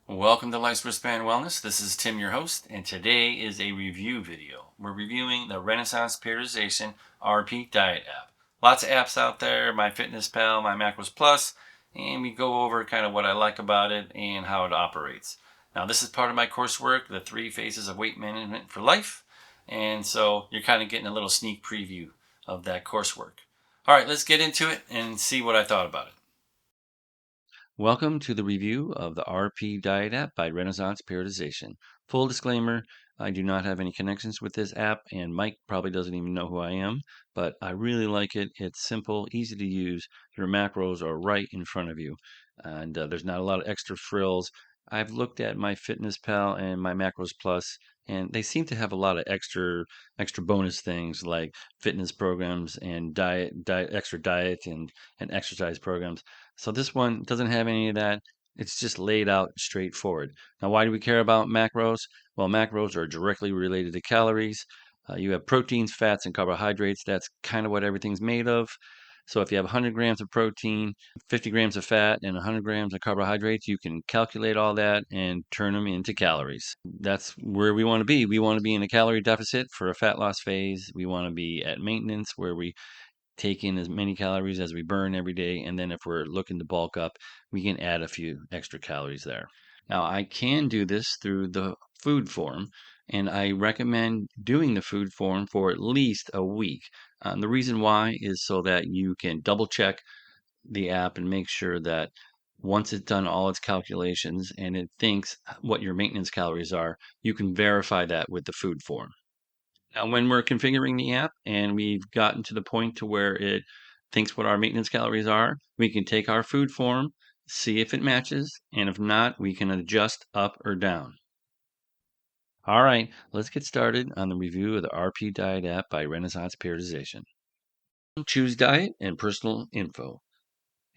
Welcome to Life's Wristband Wellness. This is Tim, your host, and today is a review video. We're reviewing the Renaissance Periodization RP Diet app. Lots of apps out there, MyFitnessPal, My Macros Plus, and we go over kind of what I like about it and how it operates. Now, this is part of my coursework, The 3 Phases of Weight Management for Life, and so you're kind of getting a little sneak preview of that coursework. All right, let's get into it and see what I thought about it. Welcome to the review of the RP Diet app by Renaissance Periodization. Full disclaimer, I do not have any connections with this app, and Mike probably doesn't even know who I am, but I really like it. It's simple, easy to use. Your macros are right in front of you, and there's not a lot of extra frills. I've looked at my MyFitnessPal and my Macros Plus, and they seem to have a lot of extra bonus things like fitness programs and extra diet and exercise programs. So this one doesn't have any of that. It's just laid out straightforward. Now, why do we care about macros? Well, macros are directly related to calories. You have proteins, fats, and carbohydrates. That's kind of what everything's made of. So if you have 100 grams of protein, 50 grams of fat, and 100 grams of carbohydrates, you can calculate all that and turn them into calories. That's where we want to be. We want to be in a calorie deficit for a fat loss phase. We want to be at maintenance where we take in as many calories as we burn every day. And then if we're looking to bulk up, we can add a few extra calories there. Now, I can do this through the food form, and I recommend doing the food form for at least a week. The reason why is so that you can double check the app and make sure that once it's done all its calculations and it thinks what your maintenance calories are, you can verify that with the food form. Now, when we're configuring the app and we've gotten to the point to where it thinks what our maintenance calories are, we can take our food form, see if it matches, and if not, we can adjust up or down. All right, let's get started on the review of the RP Diet app by Renaissance Periodization. Choose diet and personal info.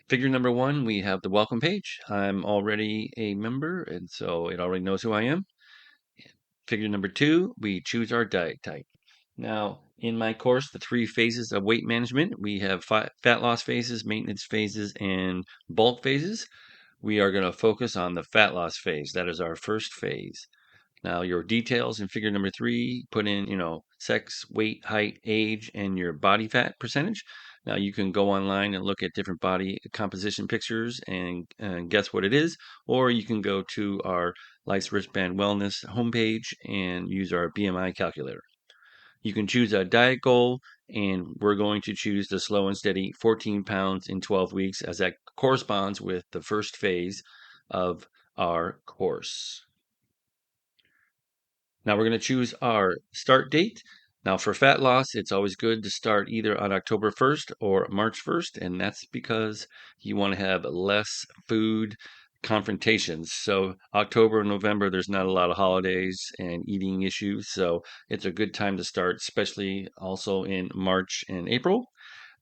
Figure number one, we have the welcome page. I'm already a member, and so it already knows who I am. Figure number two, we choose our diet type. Now, in my course, the 3 phases of weight management, we have fat loss phases, maintenance phases, and bulk phases. We are going to focus on the fat loss phase. That is our first phase. Now, your details in figure number three, put in, sex, weight, height, age, and your body fat percentage. Now, you can go online and look at different body composition pictures and guess what it is, or you can go to our Life's Wristband Wellness homepage and use our BMI calculator. You can choose a diet goal, and we're going to choose the slow and steady 14 pounds in 12 weeks, as that corresponds with the first phase of our course. Now we're going to choose our start date. Now for fat loss, it's always good to start either on October 1st or March 1st, and that's because you want to have less food confrontations. So October and November, there's not a lot of holidays and eating issues, so it's a good time to start, especially also in March and April.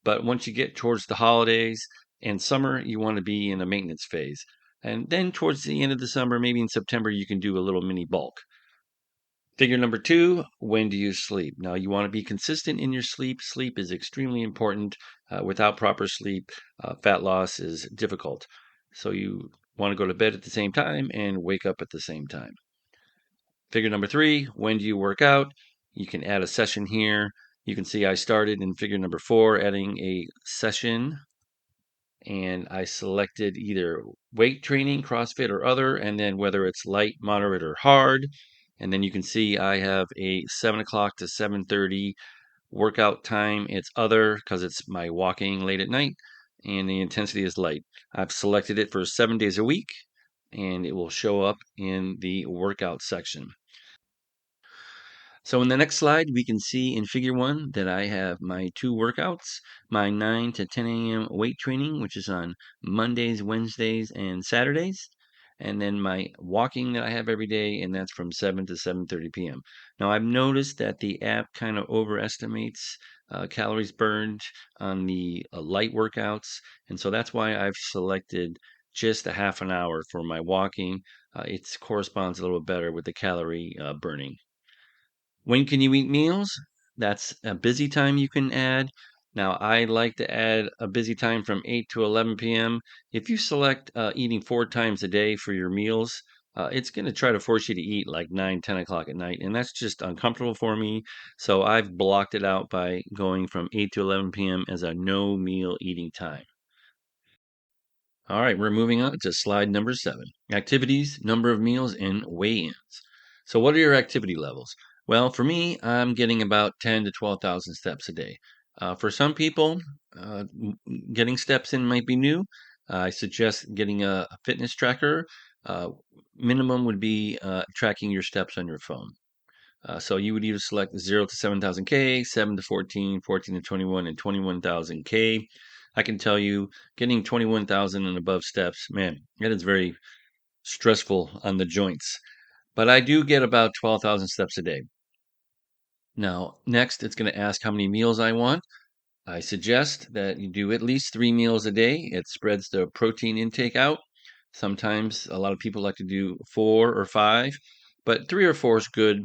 But once you get towards the holidays and summer, you want to be in a maintenance phase. And then towards the end of the summer, maybe in September, you can do a little mini bulk. Figure number two, when do you sleep? Now, you want to be consistent in your sleep. Sleep is extremely important. Without proper sleep, fat loss is difficult. So, you want to go to bed at the same time and wake up at the same time. Figure number three, when do you work out? You can add a session here. You can see I started in figure number four, adding a session, and I selected either weight training, CrossFit, or other, and then whether it's light, moderate, or hard. And then you can see I have a 7 o'clock to 7:30 workout time. It's other because it's my walking late at night, and the intensity is light. I've selected it for 7 days a week, and it will show up in the workout section. So in the next slide, we can see in figure one that I have my two workouts, my 9 to 10 a.m. weight training, which is on Mondays, Wednesdays, and Saturdays, and then my walking that I have every day, and that's from 7 to 7:30 p.m. Now I've noticed that the app kind of overestimates calories burned on the light workouts, and so that's why I've selected just a half an hour for my walking. It corresponds a little better with the calorie burning. When can you eat meals? That's a busy time you can add. Now, I like to add a busy time from 8 to 11 p.m. If you select eating 4 times a day for your meals, It's going to try to force you to eat like 9, 10 o'clock at night, and that's just uncomfortable for me. So I've blocked it out by going from 8 to 11 p.m. as a no meal eating time. All right, we're moving on to slide number 7. Activities, number of meals, and weigh-ins. So what are your activity levels? Well, for me, I'm getting about 10 to 12,000 steps a day. For some people, getting steps in might be new. I suggest getting a fitness tracker. Uh, Minimum would be tracking your steps on your phone. So you would either select 0 to 7,000 K, 7 to 14, 14 to 21, and 21,000 K. I can tell you getting 21,000 and above steps, man, that is very stressful on the joints. But I do get about 12,000 steps a day. Now, next, it's going to ask how many meals I want. I suggest that you do at least 3 meals a day. It spreads the protein intake out. Sometimes a lot of people like to do 4 or 5, but 3 or 4 is good.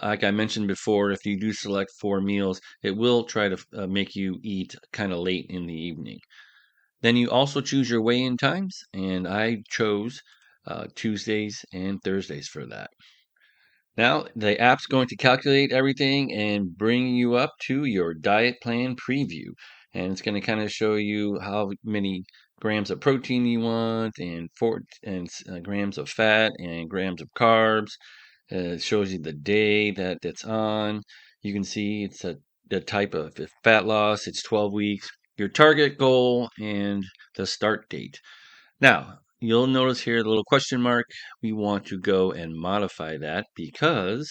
Like I mentioned before, if you do select 4 meals, it will try to make you eat kind of late in the evening. Then you also choose your weigh-in times, and I chose Tuesdays and Thursdays for that. Now, the app's going to calculate everything and bring you up to your diet plan preview. And it's going to kind of show you how many grams of protein you want and grams of fat and grams of carbs. It shows you the day that it's on. You can see the type of fat loss. It's 12 weeks, your target goal, and the start date. Now, you'll notice here the little question mark. We want to go and modify that because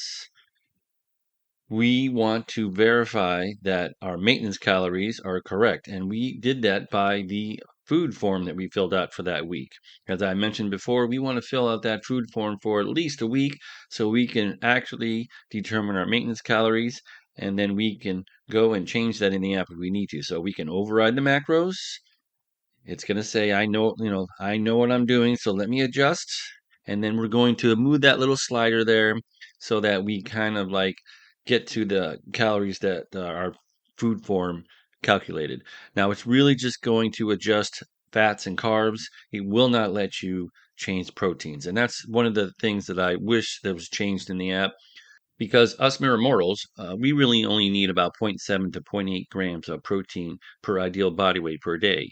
we want to verify that our maintenance calories are correct. And we did that by the food form that we filled out for that week. As I mentioned before, we want to fill out that food form for at least a week so we can actually determine our maintenance calories. And then we can go and change that in the app if we need to. So we can override the macros. It's going to say, I know what I'm doing, so let me adjust. And then we're going to move that little slider there so that we kind of like get to the calories that our food form calculated. Now, it's really just going to adjust fats and carbs. It will not let you change proteins. And that's one of the things that I wish that was changed in the app because us mere mortals, we really only need about zero point 0.7 to zero point 0.8 grams of protein per ideal body weight per day.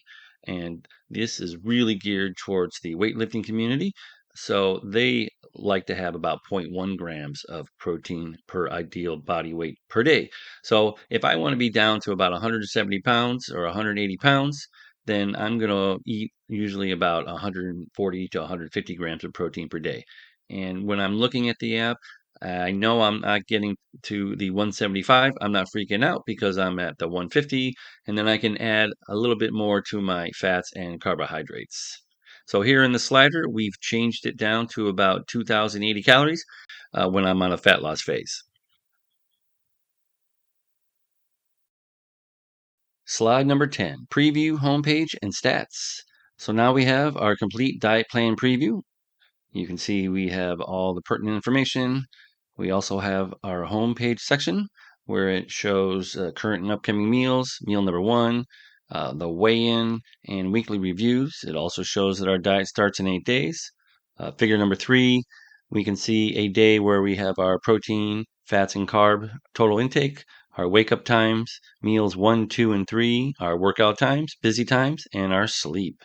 And this is really geared towards the weightlifting community. So they like to have about zero point 0.1 grams of protein per ideal body weight per day. So if I want to be down to about 170 pounds or 180 pounds, then I'm going to eat usually about 140 to 150 grams of protein per day. And when I'm looking at the app, I know I'm not getting to the 175. I'm not freaking out because I'm at the 150, and then I can add a little bit more to my fats and carbohydrates. So here in the slider, we've changed it down to about 2,080 calories when I'm on a fat loss phase. Slide number 10, preview, homepage, and stats. So now we have our complete diet plan preview. You can see we have all the pertinent information. We also have our homepage section where it shows current and upcoming meals, meal number 1, the weigh-in, and weekly reviews. It also shows that our diet starts in 8 days. Figure number 3, we can see a day where we have our protein, fats, and carb total intake, our wake-up times, meals 1, 2, and 3, our workout times, busy times, and our sleep.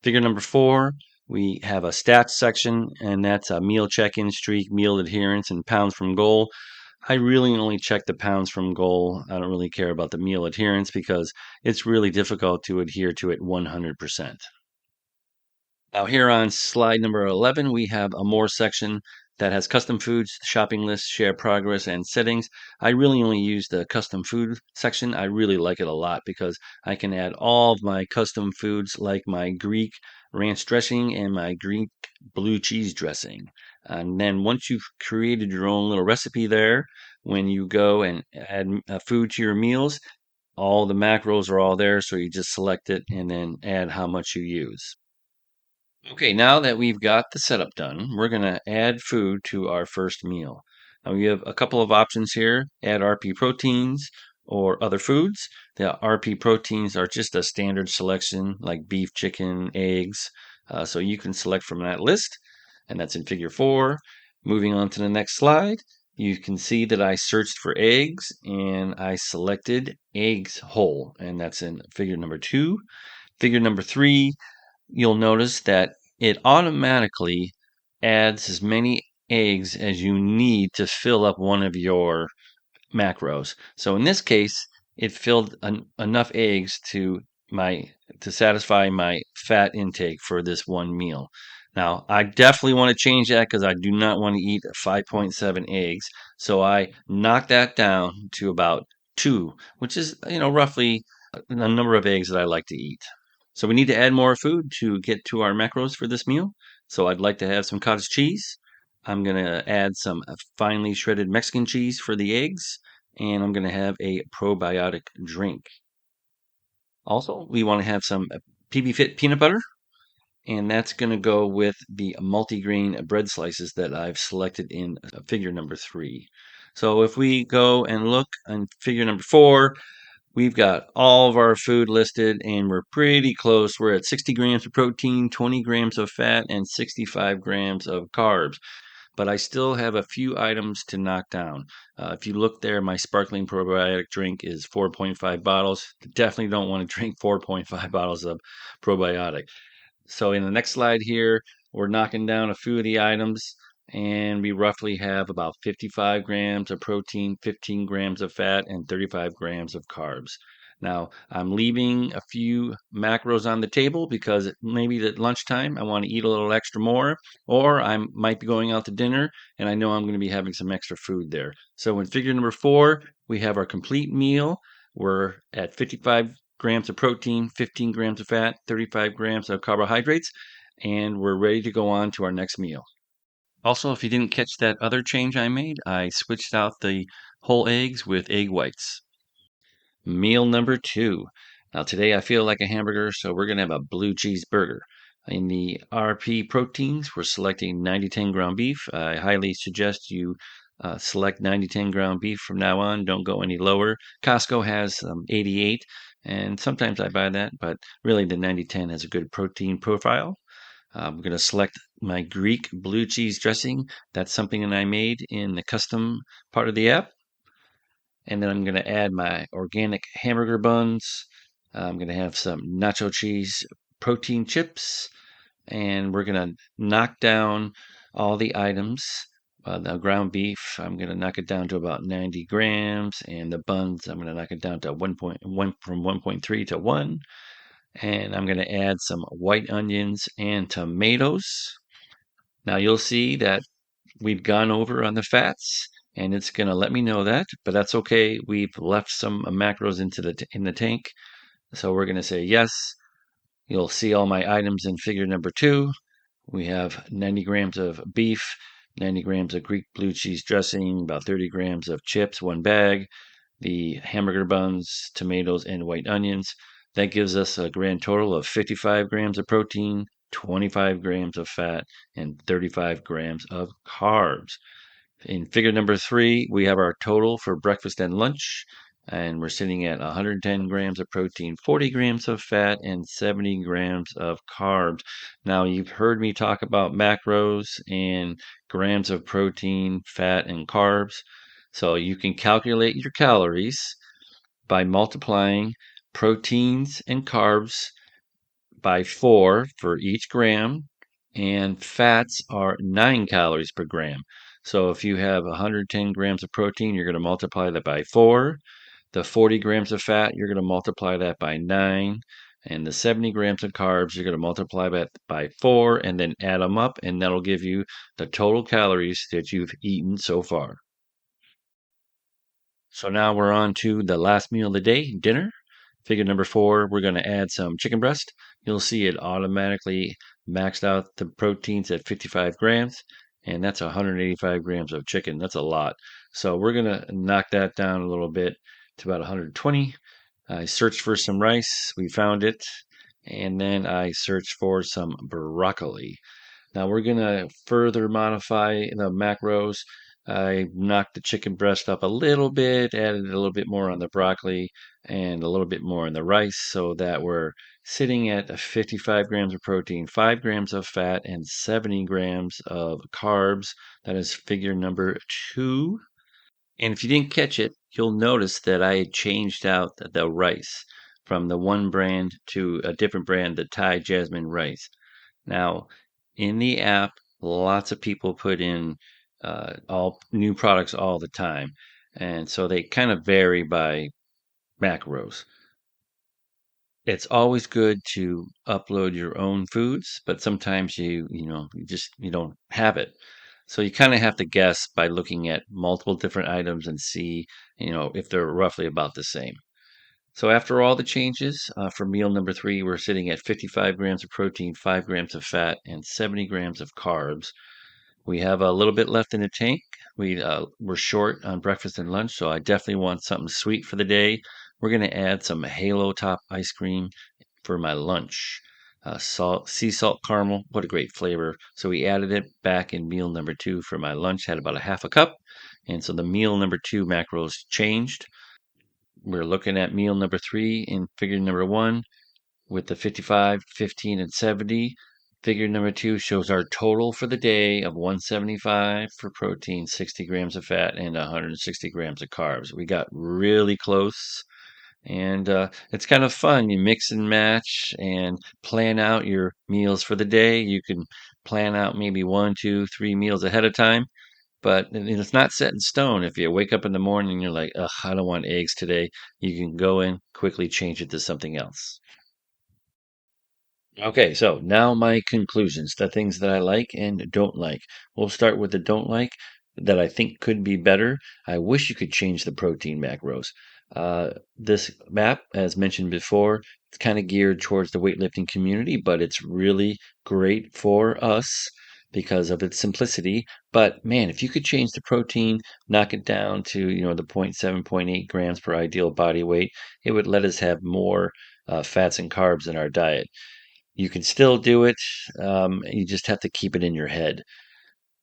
Figure number 4, we have a stats section, and that's a meal check-in streak, meal adherence, and pounds from goal. I really only check the pounds from goal. I don't really care about the meal adherence because it's really difficult to adhere to it 100%. Now, here on slide number 11, we have a more section that has custom foods, shopping lists, share progress, and settings. I really only use the custom food section. I really like it a lot because I can add all of my custom foods like my Greek ranch dressing and my Greek blue cheese dressing. And then once you've created your own little recipe there, when you go and add food to your meals, all the macros are all there. So you just select it and then add how much you use. Okay, now that we've got the setup done, we're going to add food to our first meal. Now we have a couple of options here, add RP proteins or other foods. The RP proteins are just a standard selection like beef, chicken, eggs. So you can select from that list. and that's in figure 4. Moving on to the next slide, you can see that I searched for eggs and I selected eggs whole, and that's in figure number 2. Figure number 3, you'll notice that it automatically adds as many eggs as you need to fill up one of your macros. So in this case, it filled enough eggs my to satisfy my fat intake for this one meal. Now, I definitely want to change that because I do not want to eat 5.7 eggs. So I knocked that down to about 2, which is, roughly a number of eggs that I like to eat. So we need to add more food to get to our macros for this meal. So I'd like to have some cottage cheese. I'm going to add some finely shredded Mexican cheese for the eggs, and I'm going to have a probiotic drink. Also, we want to have some PB Fit peanut butter, and that's going to go with the multigrain bread slices that I've selected in figure number 3. So if we go and look on figure number 4, we've got all of our food listed and we're pretty close. We're at 60 grams of protein, 20 grams of fat, and 65 grams of carbs. But I still have a few items to knock down. If you look there, my sparkling probiotic drink is 4.5 bottles. Definitely don't want to drink 4.5 bottles of probiotic. So in the next slide here, we're knocking down a few of the items, and we roughly have about 55 grams of protein, 15 grams of fat, and 35 grams of carbs. Now, I'm leaving a few macros on the table because maybe at lunchtime I want to eat a little extra more, or I might be going out to dinner and I know I'm going to be having some extra food there. So in figure number 4, we have our complete meal. We're at 55 grams of protein, 15 grams of fat, 35 grams of carbohydrates, and we're ready to go on to our next meal. Also, if you didn't catch that other change I made, I switched out the whole eggs with egg whites. Meal number 2. Now, today I feel like a hamburger, so we're going to have a blue cheese burger. In the RP proteins, we're selecting 90-10 ground beef. I highly suggest you select 90-10 ground beef from now on. Don't go any lower. Costco has 88, and sometimes I buy that, but really the 90-10 has a good protein profile. I'm going to select my Greek blue cheese dressing. That's something that I made in the custom part of the app. And then I'm going to add my organic hamburger buns. I'm going to have some nacho cheese protein chips. And we're going to knock down all the items. The ground beef, I'm going to knock it down to about 90 grams. And the buns, I'm going to knock it down to 1.1 from 1.3 to 1. And I'm going to add some white onions and tomatoes. Now you'll see that we've gone over on the fats, and it's going to let me know that, but that's okay. We've left some macros in the tank, so we're going to say yes. You'll see all my items in figure number 2. We have 90 grams of beef, 90 grams of Greek blue cheese dressing, about 30 grams of chips, 1 bag, the hamburger buns, tomatoes, and white onions. That gives us a grand total of 55 grams of protein, 25 grams of fat, and 35 grams of carbs. In figure number 3, we have our total for breakfast and lunch, and we're sitting at 110 grams of protein, 40 grams of fat, and 70 grams of carbs. Now, you've heard me talk about macros and grams of protein, fat, and carbs. So you can calculate your calories by multiplying proteins and carbs by 4 for each gram, and fats are 9 calories per gram. So if you have 110 grams of protein, you're going to multiply that by 4. The 40 grams of fat, you're going to multiply that by 9. And the 70 grams of carbs, you're going to multiply that by 4 and then add them up, and that'll give you the total calories that you've eaten so far. So now we're on to the last meal of the day, dinner. Figure number 4, we're going to add some chicken breast. You'll see it automatically maxed out the proteins at 55 grams, and that's 185 grams of chicken. That's a lot. So we're going to knock that down a little bit to about 120. I searched for some rice. We found it. And then I searched for some broccoli. Now we're going to further modify the macros. I knocked the chicken breast up a little bit, added a little bit more on the broccoli and a little bit more on the rice so that we're sitting at 55 grams of protein, 5 grams of fat, and 70 grams of carbs. That is figure number 2. And if you didn't catch it, you'll notice that I had changed out the rice from the one brand to a different brand, the Thai Jasmine rice. Now, in the app, lots of people put in all new products all the time. And so they kind of vary by macros. It's always good to upload your own foods, but sometimes you don't have it. So you kind of have to guess by looking at multiple different items and see, if they're roughly about the same. So after all the changes, for meal number 3, we're sitting at 55 grams of protein, 5 grams of fat, and 70 grams of carbs. We have a little bit left in the tank. We're short on breakfast and lunch, so I definitely want something sweet for the day. We're going to add some Halo Top ice cream for my lunch. Sea salt caramel, what a great flavor. So we added it back in meal number 2 for my lunch, had about a half a cup. And so the meal number 2 macros changed. We're looking at meal number 3 in figure number 1 with the 55, 15, and 70. Figure number 2 shows our total for the day of 175 for protein, 60 grams of fat, and 160 grams of carbs. We got really close, and it's kind of fun. You mix and match and plan out your meals for the day. You can plan out maybe 1, 2, 3 meals ahead of time, but it's not set in stone. If you wake up in the morning and you're like, ugh, I don't want eggs today, you can go in, quickly change it to something else. Okay, so now my conclusions, the things that I like and don't like. We'll start with the don't like that I think could be better. I wish you could change the protein macros. This map, as mentioned before, it's kind of geared towards the weightlifting community, but it's really great for us because of its simplicity. But man, if you could change the protein, knock it down to, the zero point 0.7, zero point 0.8 grams per ideal body weight, it would let us have more fats and carbs in our diet. You can still do it. You just have to keep it in your head.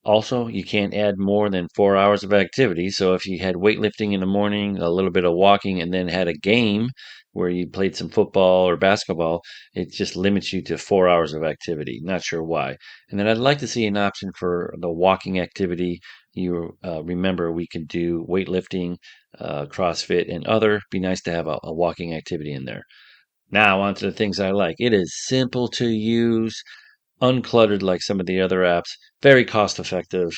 Also, you can't add more than 4 hours of activity. So if you had weightlifting in the morning, a little bit of walking, and then had a game where you played some football or basketball, it just limits you to 4 hours of activity. Not sure why. And then I'd like to see an option for the walking activity. You remember we could do weightlifting, CrossFit, and other. Be nice to have a walking activity in there. Now, on to the things I like. It is simple to use, uncluttered like some of the other apps, very cost effective,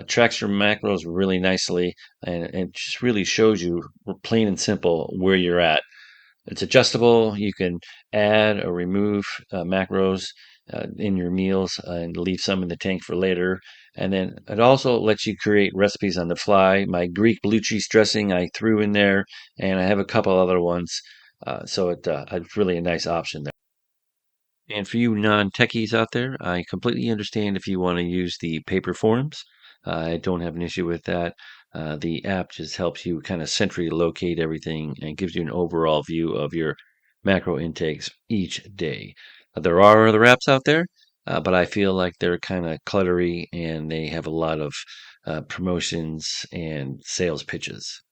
tracks your macros really nicely, and it just really shows you, plain and simple, where you're at. It's adjustable. You can add or remove macros in your meals and leave some in the tank for later. And then it also lets you create recipes on the fly. My Greek blue cheese dressing I threw in there, and I have a couple other ones. So it's really a nice option there. And for you non-techies out there, I completely understand if you want to use the paper forms. I don't have an issue with that. The app just helps you kind of centrally locate everything and gives you an overall view of your macro intakes each day. There are other apps out there, but I feel like they're kind of cluttery and they have a lot of promotions and sales pitches.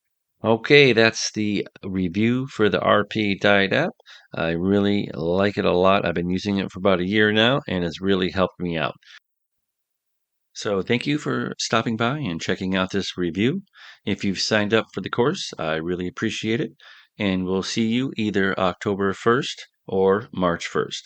Okay, that's the review for the RP Diet app. I really like it a lot. I've been using it for about a year now, and it's really helped me out. So thank you for stopping by and checking out this review. If you've signed up for the course, I really appreciate it. And we'll see you either October 1st or March 1st.